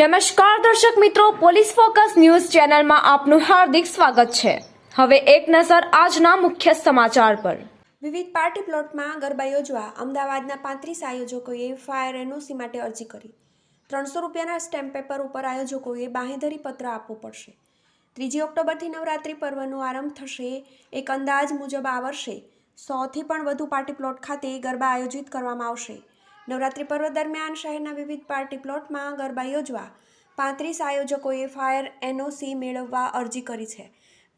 નમસ્કાર દર્શક મિત્રો, પોલીસ ફોકસ ન્યૂઝ ચેનલમાં આપનું હાર્દિક સ્વાગત છે। હવે એક નજર આજના મુખ્ય સમાચાર પર। વિવિધ પાર્ટી પ્લોટમાં ગરબા યોજવા અમદાવાદના 35 આયોજકોએ ફાયર એનઓસી માટે અરજી કરી। 300 રૂપિયાના સ્ટેમ્પ પેપર ઉપર આયોજકોએ બાંહેધરી પત્ર આપવો પડશે। 3 ઓક્ટોબરથી નવરાત્રી પર્વનો આરંભ થશે। એક અંદાજ મુજબ આ વર્ષે 100થી પણ વધુ પાર્ટી પ્લોટ ખાતે ગરબા આયોજિત કરવામાં આવશે। નવરાત્રી પર્વ દરમિયાન શહેરના વિવિધ પાર્ટી પ્લોટમાં ગરબા યોજવા 35 આયોજકોએ ફાયર એનઓસી મેળવવા અરજી કરી છે।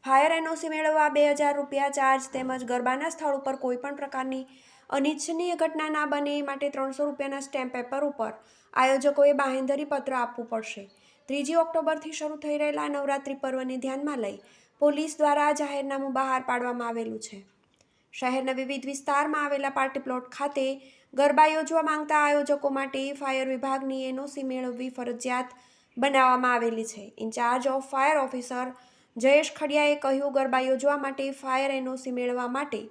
ફાયર એનઓસી મેળવવા 2000 રૂપિયા ચાર્જ તેમજ ગરબાના સ્થળ ઉપર કોઈપણ પ્રકારની અનિચ્છનીય ઘટના ના બને એ માટે 300 રૂપિયાના સ્ટેમ્પ પેપર ઉપર આયોજકોએ બાંહેધરી પત્ર આપવું પડશે। 3 ઓક્ટોબરથી શરૂ થઈ રહેલા નવરાત્રી પર્વને ધ્યાનમાં લઈ પોલીસ દ્વારા જાહેરનામું બહાર પાડવામાં આવેલું છે। શહેરના વિવિધ વિસ્તારમાં આવેલા પાર્ટી પ્લોટ ખાતે ગરબા યોજવા માંગતા આયોજકો માટે ફાયર વિભાગની એનઓસી મેળવવી ફરજિયાત બનાવવામાં આવેલી છે। Incharge of fire officer Jayesh ખડિયાએ કહ્યું, ગરબા યોજવા માટે ફાયર એનઓસી મેળવવા માટે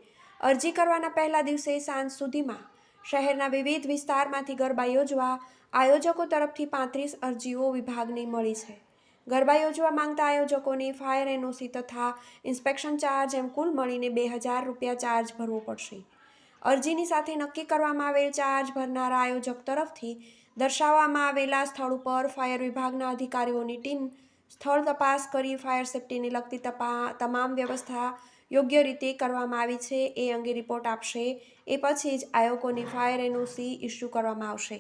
અરજી કરવાના પહેલા દિવસે સાંજ સુધીમાં શહેરના વિવિધ વિસ્તારમાંથી ગરબા યોજવા આયોજકો તરફથી 35 અરજીઓ વિભાગને મળી છે। ગરબા યોજવા માંગતા આયોજકોને ફાયર એનઓસી તથા ઇન્સ્પેક્શન ચાર્જ એમ કુલ મળીને 2000 રૂપિયા ચાર્જ ભરવો પડશે। અરજીની સાથે નક્કી કરવામાં આવેલ ચાર્જ ભરનારા આયોજક તરફથી દર્શાવવામાં આવેલા સ્થળ ઉપર ફાયર વિભાગના અધિકારીઓની ટીમ સ્થળ તપાસ કરી ફાયર સેફ્ટીને લગતી તમામ વ્યવસ્થા યોગ્ય રીતે કરવામાં આવી છે એ અંગે રિપોર્ટ આપશે। એ પછી જ આયોજકોની ફાયર એનઓસી ઇસ્યુ કરવામાં આવશે।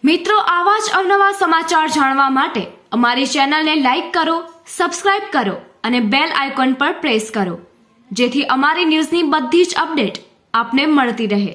મિત્રો, આવા જ અવનવા સમાચાર જાણવા માટે અમારી ચેનલને લાઈક કરો, સબસ્ક્રાઇબ કરો અને બેલ આઇકોન પર પ્રેસ કરો, જેથી અમારી ન્યૂઝની બધી જ અપડેટ આપને મળતી રહે।